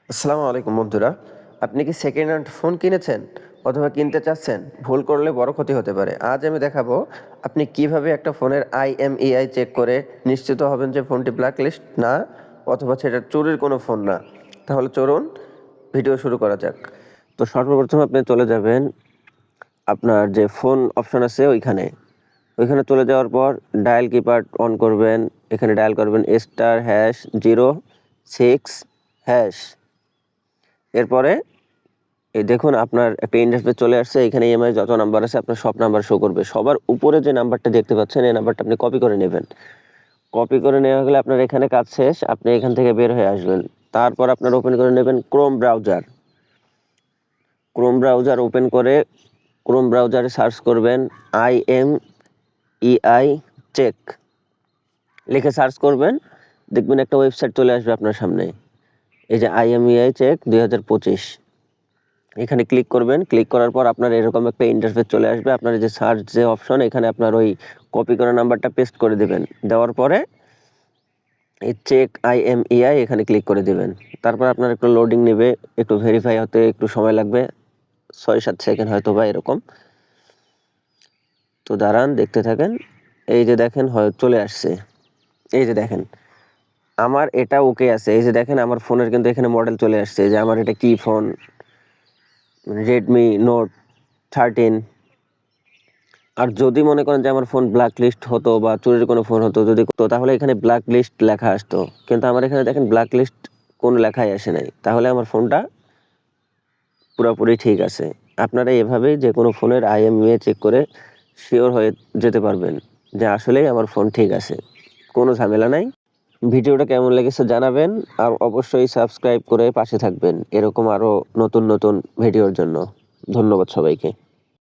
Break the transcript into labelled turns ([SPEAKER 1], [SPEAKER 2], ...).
[SPEAKER 1] আসসালামু আলাইকুম বন্ধুরা। আপনি কি সেকেন্ড হ্যান্ড ফোন কিনেছেন অথবা কিনতে চাচ্ছেন? ভুল করলে বড় ক্ষতি হতে পারে। আজ আমি দেখাবো আপনি কিভাবে একটা ফোনের IMEI চেক করে নিশ্চিত হবেন যে ফোনটি ব্ল্যাকলিস্ট না অথবা সেটা চুরির কোনো ফোন না। তাহলে চলুন ভিডিও শুরু করা যাক। তো সর্বপ্রথম আপনি চলে যাবেন আপনার যে ফোন অপশন আছে ওইখানে চলে যাওয়ার পর ডায়াল কিপ্যাড অন করবেন। এখানে ডায়াল করবেন *#0 6#। এরপরে এই দেখুন আপনার একটা ইন্টারফেস চলে আসছে। এখানে ইএমআই যত নাম্বার আছে আপনার সব নাম্বার শো করবে। সবার উপরে যে নাম্বারটা দেখতে পাচ্ছেন এই নাম্বারটা আপনি কপি করে নেবেন। কপি করে নেওয়া গেলে আপনার এখানে কাজ শেষ। আপনি এখান থেকে বের হয়ে আসবেন। তারপর আপনার ওপেন করে নেবেন Chrome browser. Chrome browser open করে ক্রোম ব্রাউজারে সার্চ করবেন IMEI চেক লিখে সার্চ করবেন। দেখবেন একটা ওয়েবসাইট চলে আসবে আপনার সামনে। এই যে IMEI চেক 2025 এখানে ক্লিক করবেন। ক্লিক করার পর আপনার এরকম একটা ইন্টারফেস চলে আসবে। আপনার যে সার্চ যে অপশন এখানে আপনার ওই কপি করা নাম্বারটা পেস্ট করে দেবেন। দেওয়ার পরে এই চেক IMEI এখানে ক্লিক করে দেবেন। তারপর আপনার একটু লোডিং নেবে, একটু ভেরিফাই হতে একটু সময় লাগবে, 6-7 সেকেন্ড হয়তো বা এরকম। তো দাঁড়ান, দেখতে থাকেন। এই যে দেখেন চলে আসছে। এই যে দেখেন আমার এটা ওকে আছে। এই যে দেখেন আমার ফোনের কিন্তু এখানে মডেল চলে আসছে যে আমার এটা কি ফোন, Redmi Note 13। আর যদি মনে করেন যে আমার ফোন ব্ল্যাক লিস্ট হতো বা চুরির কোনো ফোন হতো যদি তো তাহলে এখানে ব্ল্যাক লিস্ট লেখা আসতো, কিন্তু আমার এখানে দেখেন ব্ল্যাক লিস্ট কোনো লেখাই আসে নাই। তাহলে আমার ফোনটা পুরোপুরি ঠিক আছে। আপনারা এভাবেই যে কোনো ফোনের IMEI চেক করে শিওর হয়ে যেতে পারবেন যে আসলেই আমার ফোন ঠিক আছে, কোনো ঝামেলা নাই। ভিডিওটা কেমন লেগেছে জানাবেন, আর অবশ্যই সাবস্ক্রাইব করে পাশে থাকবেন এরকম আরও নতুন নতুন ভিডিওর জন্য। ধন্যবাদ সবাইকে।